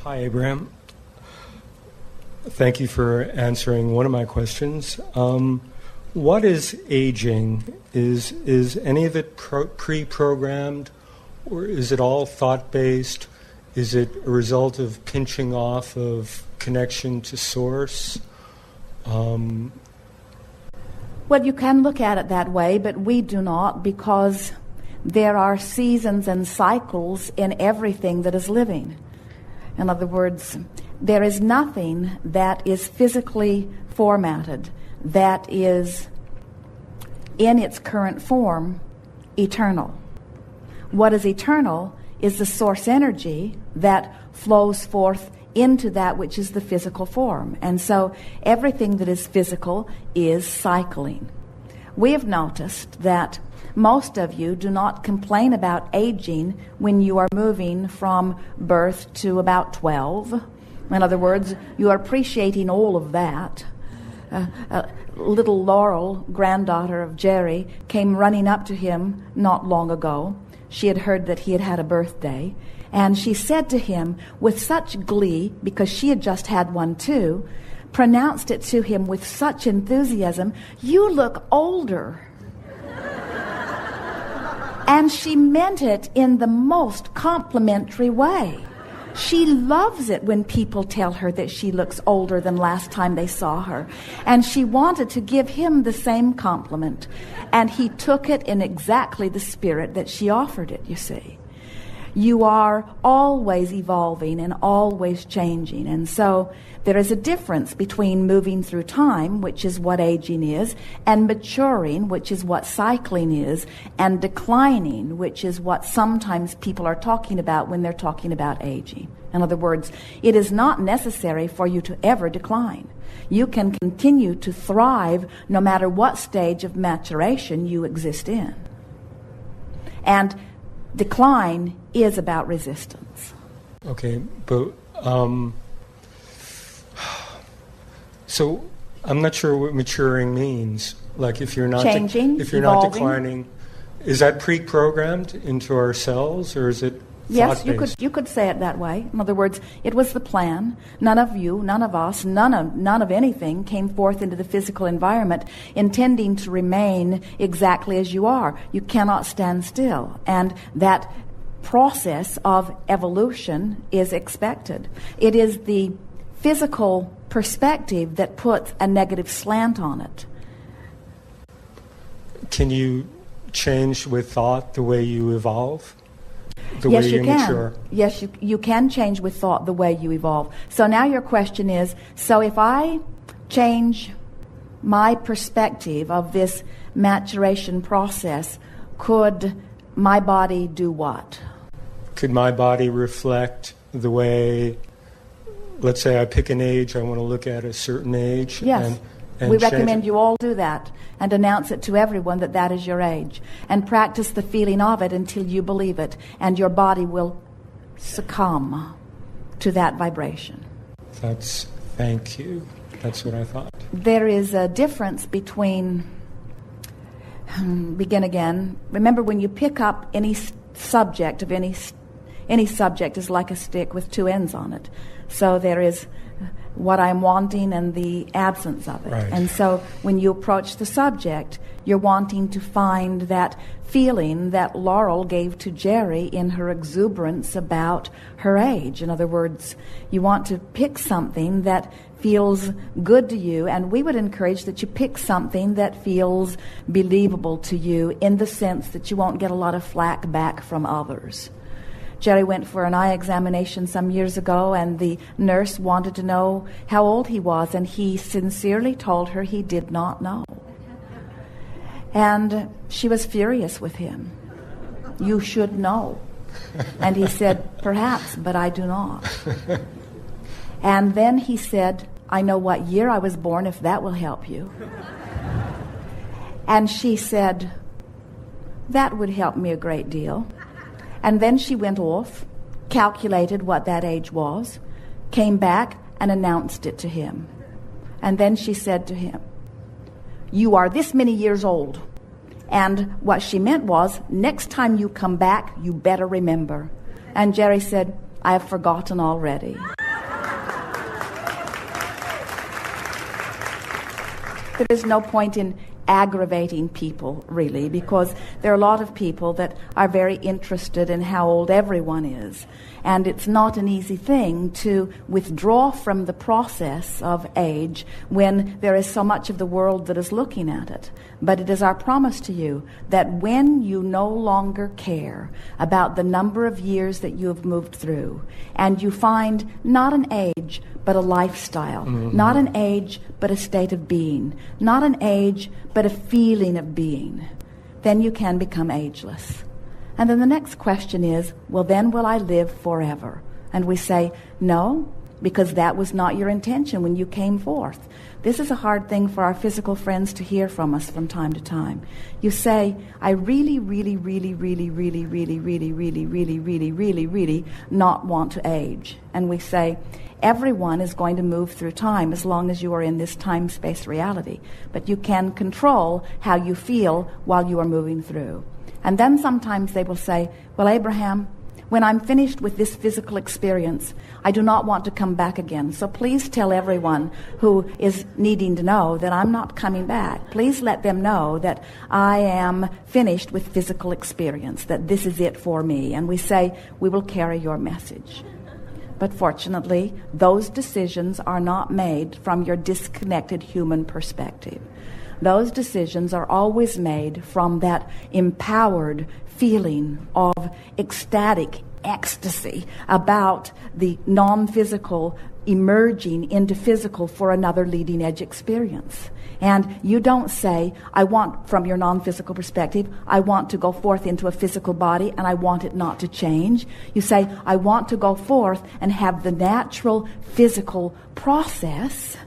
Hi, Abraham. Thank you for answering one of my questions. What is aging? Is any of it pre-programmed, or is it all thought-based? Is it a result of pinching off of connection to source? Well, you can look at it that way, but we do not, because there are seasons and cycles in everything that is living. In other words, there is nothing that is physically formatted that is, in its current form, eternal. What is eternal is the source energy that flows forth into that which is the physical form. And so everything that is physical is cycling. We have noticed that most of you do not complain about aging when you are moving from birth to about 12. In other words, you are appreciating all of that. Little Laurel, granddaughter of Jerry, came running up to him not long ago. She had heard that he had had a birthday, and she said to him with such glee, because she had just had one too, pronounced it to him with such enthusiasm, "You look older." And she meant it in the most complimentary way. She loves it when people tell her that she looks older than last time they saw her. And she wanted to give him the same compliment. And he took it in exactly the spirit that she offered it, you see. You are always evolving and always changing. And so there is a difference between moving through time, which is what aging is, and maturing, which is what cycling is, and declining, which is what sometimes people are talking about when they're talking about aging. In other words, it is not necessary for you to ever decline. You can continue to thrive no matter what stage of maturation you exist in. And decline is about resistance. Okay, but so I'm not sure what maturing means. Like if you're not changing, if you're evolving. not declining, is that pre-programmed into our cells, or is it Yes, thought-based? you could say it that way. In other words, it was the plan. None of you, none of us, none of anything came forth into the physical environment intending to remain exactly as you are. You cannot stand still. And that process of evolution is expected. It is the physical perspective that puts a negative slant on it. Can you change with thought the way you evolve? Yes, you can. Yes, you can change with thought the way you evolve. So now your question is, so if I change my perspective of this maturation process, could my body do what? Could my body reflect the way, let's say I pick an age, I want to look at a certain age. Yes. And we recommend you all do that and announce it to everyone that that is your age. And practice the feeling of it until you believe it. And your body will succumb to that vibration. Thank you. That's what I thought. There is a difference between, begin again. Remember, when you pick up any subject of any subject is like a stick with two ends on it. So there is what I'm wanting and the absence of it. Right. And so when you approach the subject, you're wanting to find that feeling that Laurel gave to Jerry in her exuberance about her age. In other words, you want to pick something that feels good to you, and we would encourage that you pick something that feels believable to you in the sense that you won't get a lot of flack back from others. Jerry went for an eye examination some years ago, and the nurse wanted to know how old he was, and he sincerely told her he did not know. And she was furious with him. "You should know." And he said, "Perhaps, but I do not." And then he said, "I know what year I was born, if that will help you." And she said, "That would help me a great deal." And then she went off, calculated what that age was, came back and announced it to him. And then she said to him, "You are this many years old." And what she meant was, next time you come back, you better remember. And Jerry said, I have forgotten already. There is no point in aggravating people, really, because there are a lot of people that are very interested in how old everyone is. And it's not an easy thing to withdraw from the process of age when there is so much of the world that is looking at it. But it is our promise to you that when you no longer care about the number of years that you have moved through, and you find not an age, but a lifestyle, not an age, but a state of being, not an age, but a feeling of being, then you can become ageless. And then the next question is, well, then will I live forever? And we say, no, because that was not your intention when you came forth. This is a hard thing for our physical friends to hear from us from time to time. You say, I really not want to age. And we say, everyone is going to move through time as long as you are in this time-space reality. But you can control how you feel while you are moving through. And then sometimes they will say, well, Abraham, when I'm finished with this physical experience, I do not want to come back again. So please tell everyone who is needing to know that I'm not coming back. Please let them know that I am finished with physical experience, that this is it for me. And we say, we will carry your message. But fortunately, those decisions are not made from your disconnected human perspective. Those decisions are always made from that empowered feeling of ecstatic ecstasy about the non-physical emerging into physical for another leading edge experience. And you don't say, I want, from your non-physical perspective, I want to go forth into a physical body and I want it not to change. You say, I want to go forth and have the natural physical process,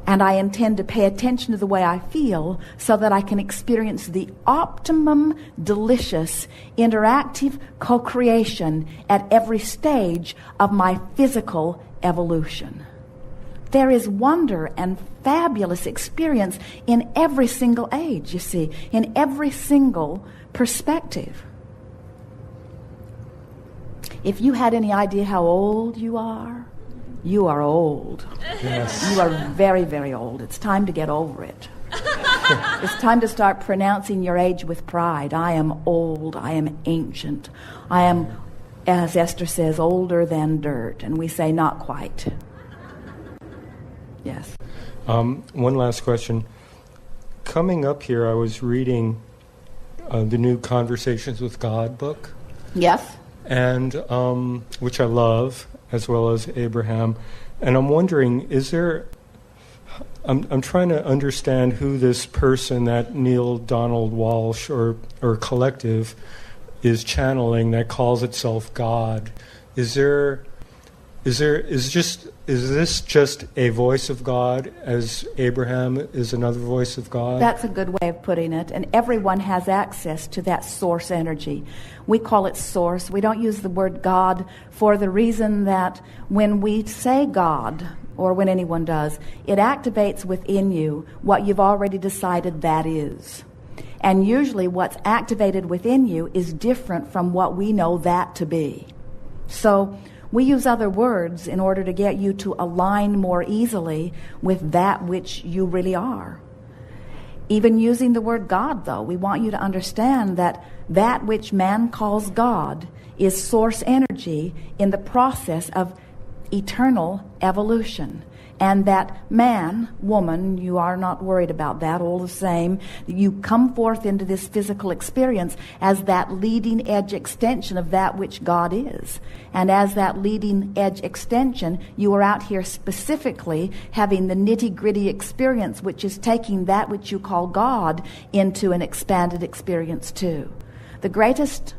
and I intend to pay attention to the way I feel so that I can experience the optimum, delicious, interactive co-creation at every stage of my physical evolution. There is wonder and fabulous experience in every single age, you see, in every single perspective. If you had any idea how old you are old. Yes. You are very, very old. It's time to get over it. It's time to start pronouncing your age with pride. I am old. I am ancient. I am, as Esther says, older than dirt. And we say, not quite. Yes. One last question. Coming up here, I was reading the new Conversations with God book. Yes. And which I love, as well as Abraham. And I'm wondering, I'm trying to understand who this person, that Neil Donald Walsh or collective, is channeling that calls itself God. Is this just a voice of God, as Abraham is another voice of God? That's a good way of putting it. And everyone has access to that source energy. We call it source. We don't use the word God for the reason that when we say God, or when anyone does, it activates within you what you've already decided that is. And usually what's activated within you is different from what we know that to be. So we use other words in order to get you to align more easily with that which you really are. Even using the word God, though, we want you to understand that that which man calls God is source energy in the process of eternal evolution. And that man, woman, you are not worried about that, all the same. You come forth into this physical experience as that leading edge extension of that which God is. And as that leading edge extension, you are out here specifically having the nitty-gritty experience, which is taking that which you call God into an expanded experience too. The greatest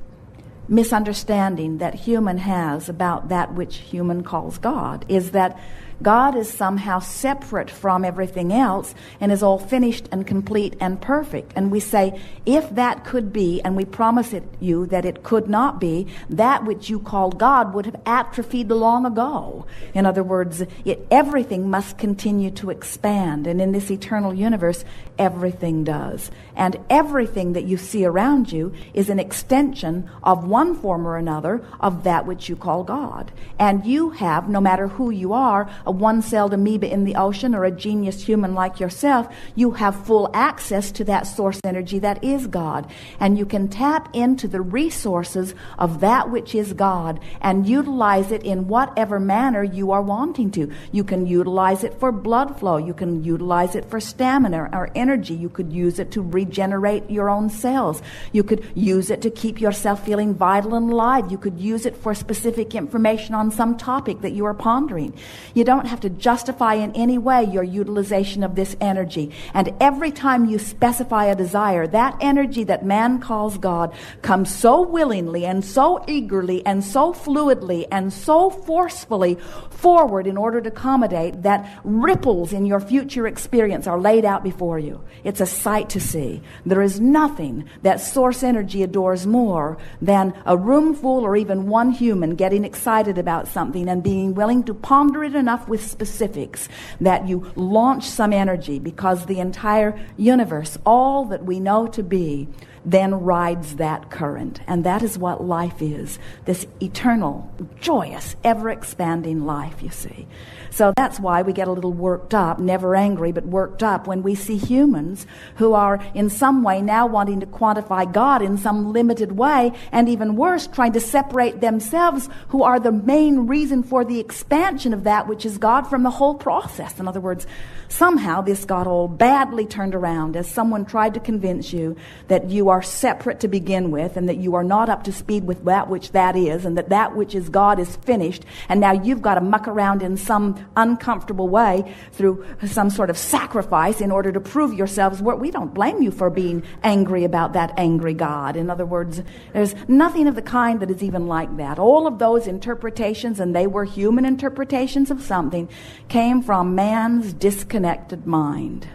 misunderstanding that human has about that which human calls God is that God is somehow separate from everything else and is all finished and complete and perfect. And we say, if that could be, and we promise you that it could not be, that which you call God would have atrophied long ago. In other words, everything must continue to expand. And in this eternal universe, everything does. And everything that you see around you is an extension of one form or another of that which you call God. And you have, no matter who you are, a one-celled amoeba in the ocean or a genius human like yourself, you have full access to that source energy that is God. And you can tap into the resources of that which is God and utilize it in whatever manner you are wanting to. You can utilize it for blood flow. You can utilize it for stamina or energy. You could use it to regenerate your own cells. You could use it to keep yourself feeling vital and alive. You could use it for specific information on some topic that you are pondering. You don't have to justify in any way your utilization of this energy. And every time you specify a desire, that energy that man calls God comes so willingly and so eagerly and so fluidly and so forcefully forward in order to accommodate that ripples in your future experience are laid out before you. It's a sight to see. There is nothing that source energy adores more than a room full or even one human getting excited about something and being willing to ponder it enough with specifics that you launch some energy, because the entire universe, all that we know to be, then rides that current. And that is what life is, this eternal, joyous, ever-expanding life, you see. So that's why we get a little worked up, never angry, but worked up when we see humans who are in some way now wanting to quantify God in some limited way, and even worse, trying to separate themselves, who are the main reason for the expansion of that which is God, from the whole process. In other words, somehow this got all badly turned around as someone tried to convince you that you are separate to begin with, and that you are not up to speed with that which that is, and that which is God is finished, and now you've got to muck around in some uncomfortable way through some sort of sacrifice in order to prove yourselves. We don't blame you for being angry about that angry God. In other words, there's nothing of the kind that is even like that. All of those interpretations, and they were human interpretations of something, came from man's disconnected mind.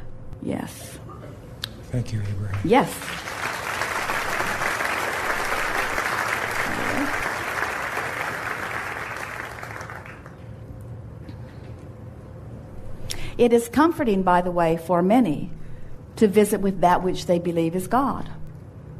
Yes. Thank you, Abraham. Yes. It is comforting, by the way, for many to visit with that which they believe is God.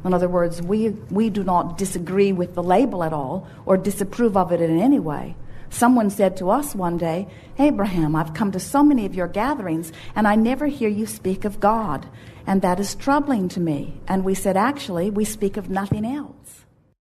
In other words, we do not disagree with the label at all or disapprove of it in any way. Someone said to us one day, "Abraham, I've come to so many of your gatherings and I never hear you speak of God, and that is troubling to me." And we said, actually, we speak of nothing else.